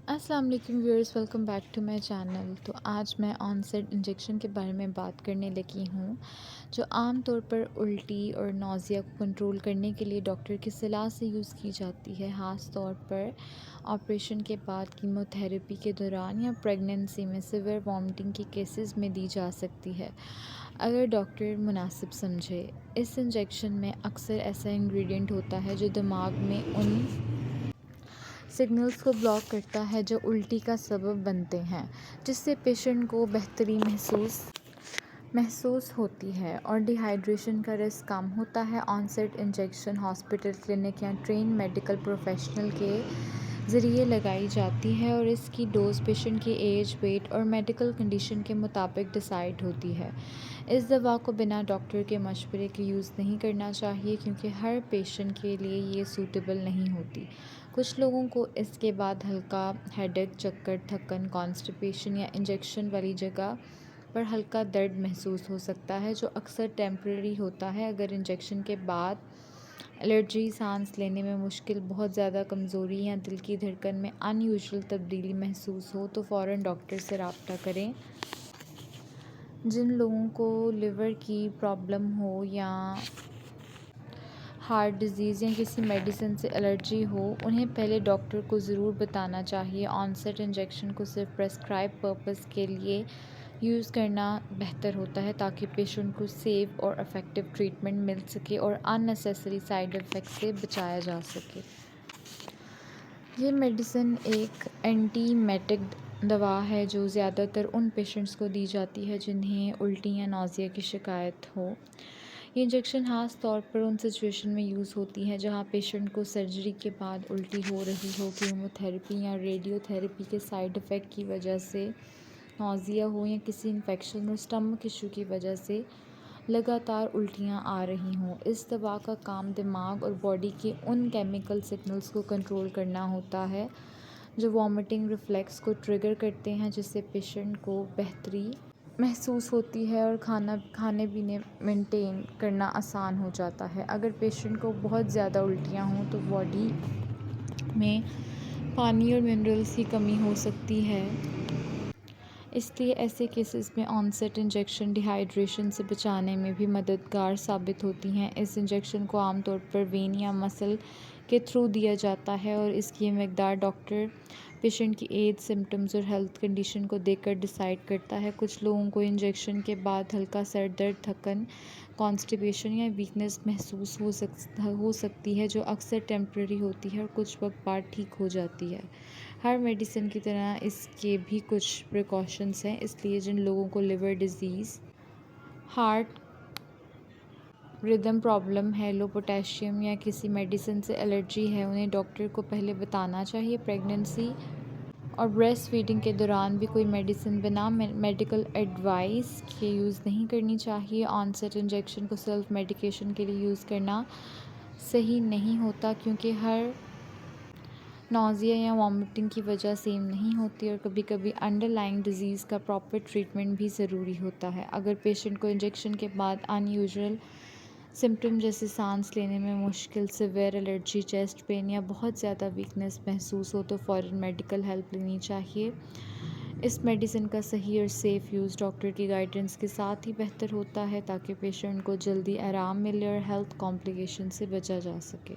अस्सलाम वालेकुम viewers, welcome back to my channel. तो आज मैं ऑनसेट इंजेक्शन के बारे में बात करने लगी हूँ, जो आम तौर पर उल्टी और नौज़िया को कंट्रोल करने के लिए डॉक्टर की सलाह से यूज़ की जाती है, ख़ास तौर पर ऑपरेशन के बाद कीमोथेरेपी के दौरान या प्रेगनेंसी में सिवियर वॉमिटिंग के केसेस में दी जा सकती है, अगर डॉक्टर मुनासिब समझे। इस इंजेक्शन में अक्सर ऐसा इंग्रेडिएंट होता है जो दिमाग में उन सिग्नल्स को ब्लॉक करता है जो उल्टी का सबब बनते हैं, जिससे पेशेंट को बेहतरी महसूस होती है और डिहाइड्रेशन का रिस्क कम होता है। ऑनसेट इंजेक्शन हॉस्पिटल, क्लिनिक या ट्रेन मेडिकल प्रोफेशनल के ज़रिए लगाई जाती है और इसकी डोज पेशेंट की एज, वेट और मेडिकल कंडीशन के मुताबिक डिसाइड होती है। इस दवा को बिना डॉक्टर के मशवरे के यूज़ नहीं करना चाहिए, क्योंकि हर पेशेंट के लिए ये सूटेबल नहीं होती। कुछ लोगों को इसके बाद हल्का हेडेक, चक्कर, थकन, कॉन्स्टिपेशन या इंजेक्शन वाली जगह पर हल्का दर्द महसूस हो सकता है, जो अक्सर टेम्परेरी होता है। अगर इंजेक्शन के बाद एलर्जी, सांस लेने में मुश्किल, बहुत ज़्यादा कमज़ोरी या दिल की धड़कन में अनयूजुअल तब्दीली महसूस हो तो फ़ौरन डॉक्टर से रब्ता करें। जिन लोगों को लिवर की प्रॉब्लम हो या हार्ट डिज़ीज़ या किसी मेडिसिन से एलर्जी हो, उन्हें पहले डॉक्टर को ज़रूर बताना चाहिए। ऑनसेट इंजेक्शन को सिर्फ प्रेस्क्राइब पर्पस के लिए यूज़ करना बेहतर होता है, ताकि पेशेंट को सेफ़ और इफ़ेक्टिव ट्रीटमेंट मिल सके और अननेसेसरी साइड इफ़ेक्ट से बचाया जा सके। ये मेडिसिन एक एंटीमेटिक दवा है जो ज़्यादातर उन पेशेंट्स को दी जाती है जिन्हें उल्टी या नौज़िया की शिकायत हो। ये इंजेक्शन ख़ास तौर पर उन सिचुएशन में यूज़ होती है जहाँ पेशेंट को सर्जरी के बाद उल्टी हो रही हो, कीमोथेरेपी या रेडियोथेरेपी के साइड इफ़ेक्ट की वजह से नौज़िया हो, या किसी इन्फेक्शन और स्टमक इशू की वजह से लगातार उल्टियाँ आ रही हों। इस दवा का काम दिमाग और बॉडी के उन केमिकल सिग्नल्स को कंट्रोल करना होता है जो वॉमिटिंग रिफ्लेक्स को ट्रिगर करते हैं, जिससे पेशेंट को बेहतरी महसूस होती है और खाने पीने मेंटेन करना आसान हो जाता है। अगर पेशेंट को बहुत ज़्यादा उल्टियाँ हों तो बॉडी में पानी और मिनरल्स की कमी हो सकती है, इसलिए ऐसे केसेस में ऑनसेट इंजेक्शन डिहाइड्रेशन से बचाने में भी मददगार साबित होती हैं। इस इंजेक्शन को आमतौर पर वेन या मसल के थ्रू दिया जाता है और इसकी मकदार डॉक्टर पेशेंट की एज, सिम्टम्स और हेल्थ कंडीशन को देखकर डिसाइड करता है। कुछ लोगों को इंजेक्शन के बाद हल्का सर दर्द, थकन, कॉन्स्टिपेशन या वीकनेस महसूस हो सकती है, जो अक्सर टेम्परेरी होती है और कुछ वक्त बाद ठीक हो जाती है। हर मेडिसिन की तरह इसके भी कुछ प्रिकॉशंस हैं, इसलिए जिन लोगों को liver disease, heart rhythm problem है, लो पोटेशियम या किसी मेडिसिन से एलर्जी है, उन्हें डॉक्टर को पहले बताना चाहिए। प्रेगनेंसी और ब्रेस्ट फीडिंग के दौरान भी कोई मेडिसिन बिना मेडिकल एडवाइस के यूज़ नहीं करनी चाहिए। ऑनसेट इंजेक्शन को सेल्फ मेडिकेशन के लिए यूज़ करना सही नहीं होता, क्योंकि हर नौज़िया या वॉमिटिंग की वजह सेम नहीं होती और कभी कभी अंडरलाइंग डिज़ीज़ का प्रॉपर ट्रीटमेंट भी ज़रूरी होता है। अगर पेशेंट को इंजेक्शन के बाद अनयूजुअल सिम्टम जैसे सांस लेने में मुश्किल, सिवियर एलर्जी, चेस्ट पेन या बहुत ज़्यादा वीकनेस महसूस हो तो फ़ौरन मेडिकल हेल्प लेनी चाहिए। इस मेडिसिन का सही और सेफ़ यूज़ डॉक्टर की गाइडेंस के साथ ही बेहतर होता है, ताकि पेशेंट को जल्दी आराम मिले और हेल्थ कॉम्प्लिकेशन से बचा जा सके।